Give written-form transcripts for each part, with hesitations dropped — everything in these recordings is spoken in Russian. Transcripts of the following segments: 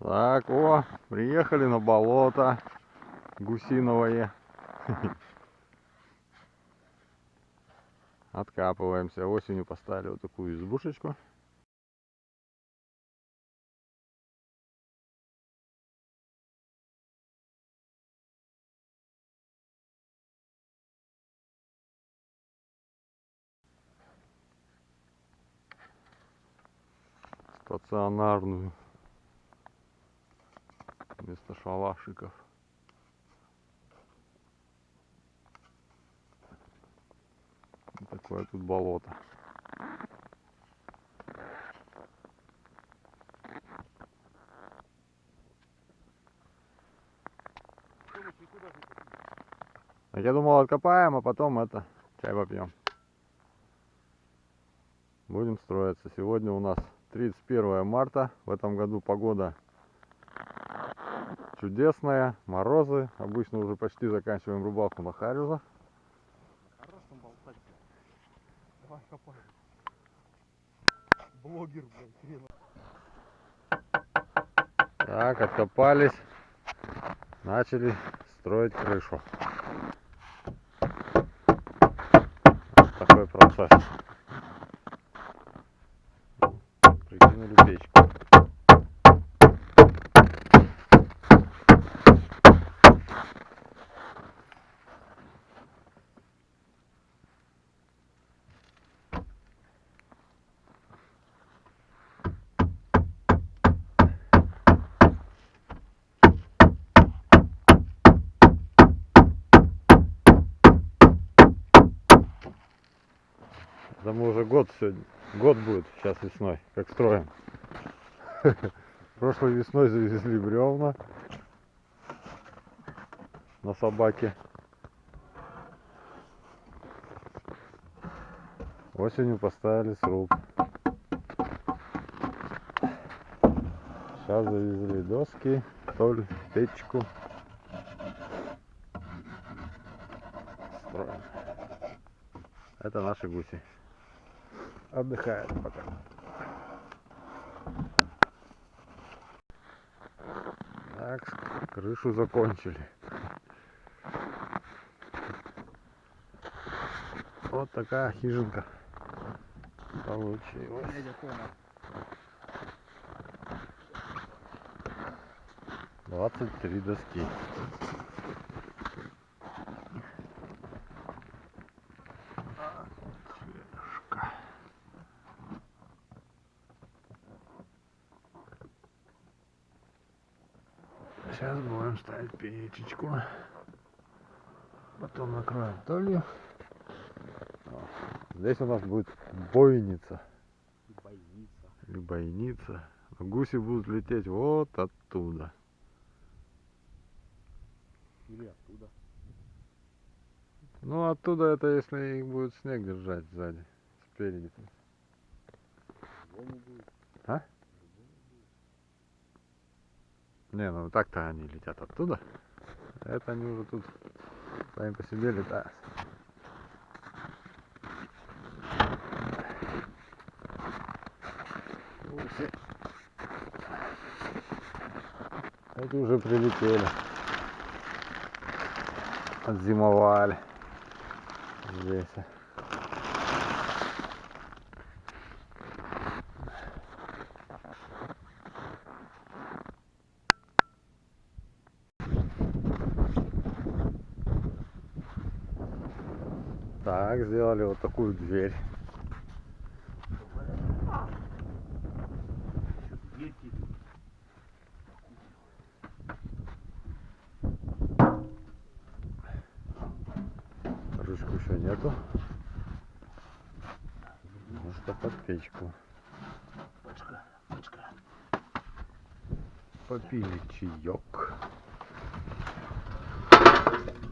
Так, приехали на болото гусиновое. Откапываемся. Осенью поставили вот такую избушечку. Стационарную. Вместо шалашиков. Вот такое тут болото. Я думал, откопаем, а потом чай попьем. Будем строиться. Сегодня у нас 31 марта. В этом году погода чудесная, морозы. Обычно уже почти заканчиваем рыбалку на Харюза. Хорош там болтать. Давай копай. Блогер, блядь, хрена. Так, откопались. Начали строить крышу. Вот такой процесс. Прикинули печку. Да мы уже год сегодня. Год будет сейчас весной, как строим. Прошлой весной завезли бревна на собаке. Осенью поставили сруб. Сейчас завезли доски, соль, печку. Строим. Это наши гуси. Отдыхают пока. Так, крышу закончили. Вот такая хижинка получилась. 23 доски. Сейчас будем ставить печечку. Потом накроем толью. Здесь у нас будет бойница. Или бойница. Гуси будут лететь вот оттуда. Или оттуда. Ну оттуда это если их будет снег держать сзади. Спереди. А? Не, ну так-то они летят оттуда. Это они уже тут сами по себе летают. Гуси. Эти уже прилетели. Отзимовали здесь. Так, сделали вот такую дверь. Ручку еще нету. Может под печку. Попили чаек.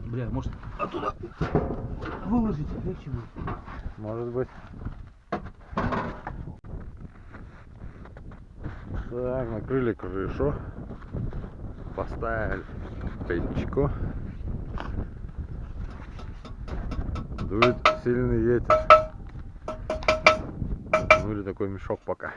Бля, может оттуда выложить легче будет? Может быть. Так, накрыли крышу. Поставили печку. Дует сильный ветер. Ну или такой мешок пока.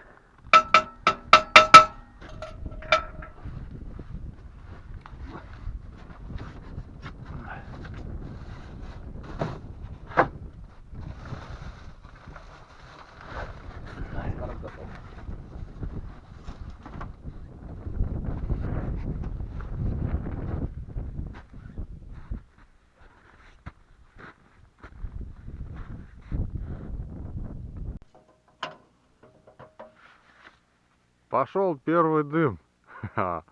Пошел первый дым. Ха.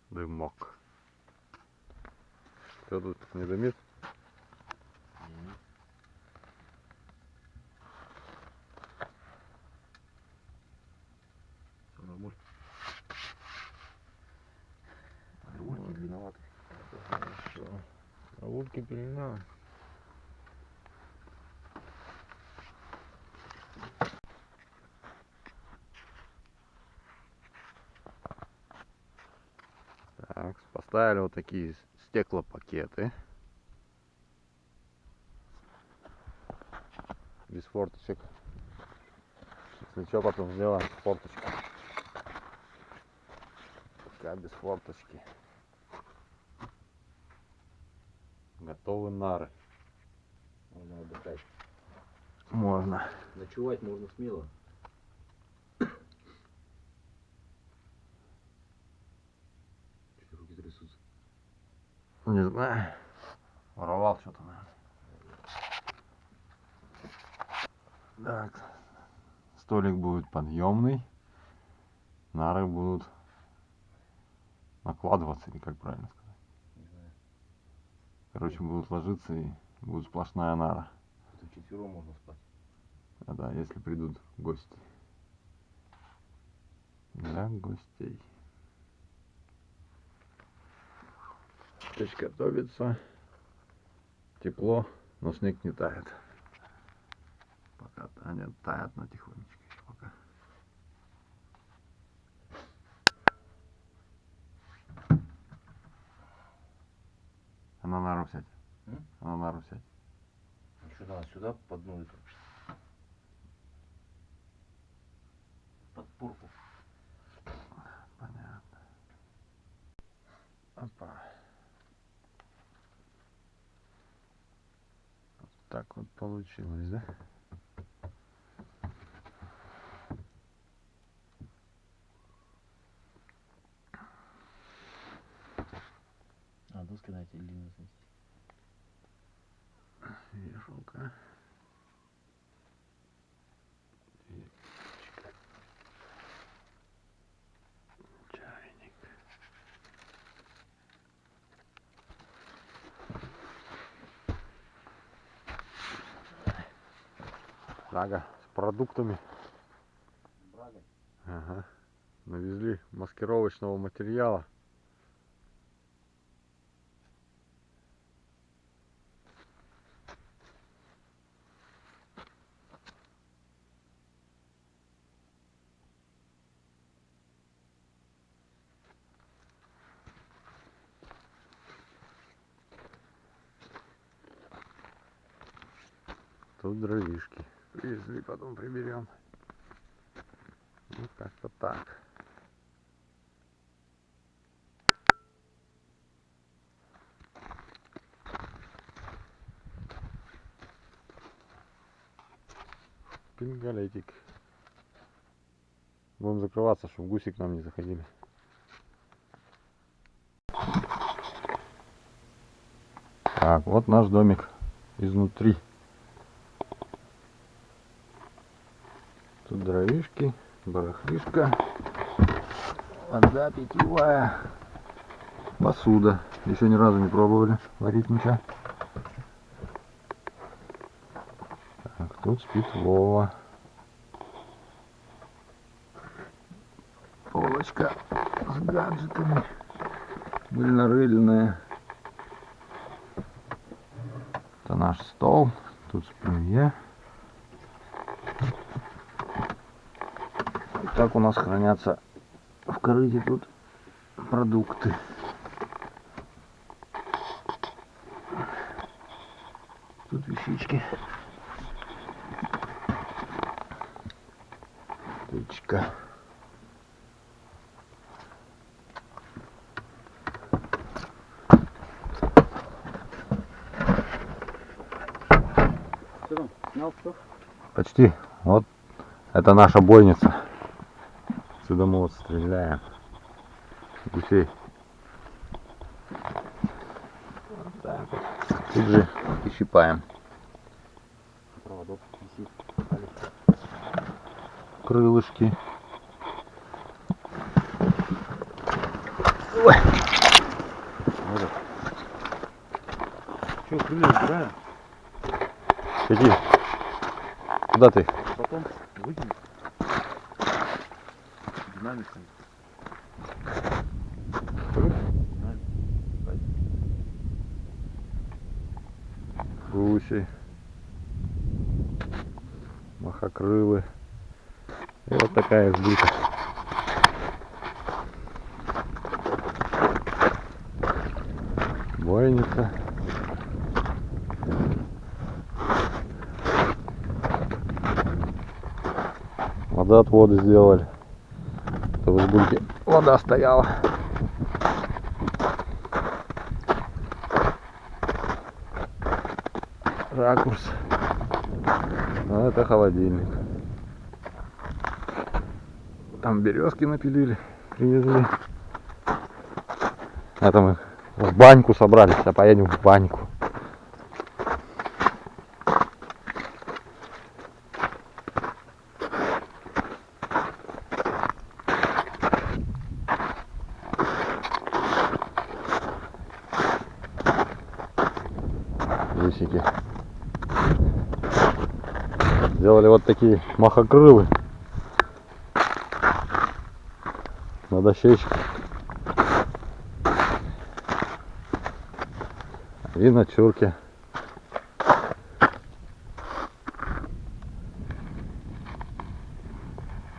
Дымок. Что тут не дымит? Рульки длинноваты. Хорошо. А утки пелена. Так, поставили вот такие стеклопакеты. Без форточек. Если что, потом сделаем форточку. Пока без форточки. Готовы нары. Можно отдыхать. Можно. Ночевать можно смело. Что-то руки трясутся. Не знаю. Воровал что-то, наверное. Так. Столик будет подъемный. Нары будут накладываться, или как правильно сказать. Не знаю. Короче, будут ложиться и будет сплошная нара. Тут вчетвером можно спать. А да, если придут гости. Для гостей. Печь готовится. Тепло, но снег не тает. Пока Таня тает, но тихонечко еще пока. А на нару сядь. А на нару сядь. Ну что, надо сюда под дно это. Под порку. Понятно. Опа. Вот так вот получилось, да? А, доски на эти длинные снести. Вешалка. Чайник. Ага, с продуктами. Брагой. Ага. Навезли маскировочного материала. Тут дровишки. Привезли, потом приберем. Ну, как-то так. Пингалетик. Будем закрываться, чтобы гуси к нам не заходили. Так, вот наш домик изнутри. Тут дровишки, барахлишка, вода питьевая, посуда. Еще ни разу не пробовали варить ничего. Так, тут спит Вова. Полочка с гаджетами, мыльно-рыльная. Это наш стол, тут сплю я. И так у нас хранятся в корыте тут продукты. Тут вещички. Печка. Что там? Снял все? Почти. Вот это наша бойница. Отсюда мы вот стреляем. Гусей. Вот так вот. Тут же и щипаем. Проводок висит. Палец. Крылышки. Вот. Че, крылья убираем? Какие? Куда ты? Потом выкинем. Динамиком. Гуси. Махокрылы. И вот такая избытка. Бойница. Водоотводы сделали, чтобы в избульке вода стояла. Ракурс. А это холодильник. Там березки напилили, привезли. Это мы в баньку собрались, а поедем в баньку. Лисики. Сделали вот такие махокрылы на дощечке и на чурке.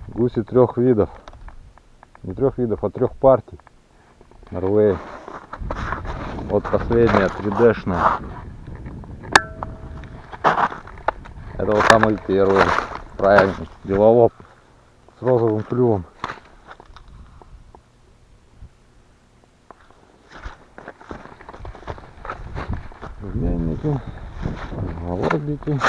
Гуси 3 видов, не 3 видов, а 3 партий. Норвей. Вот последняя 3D-шная. Это вот самый первый, правильный, белолоб с розовым клювом. Вменники, голубики.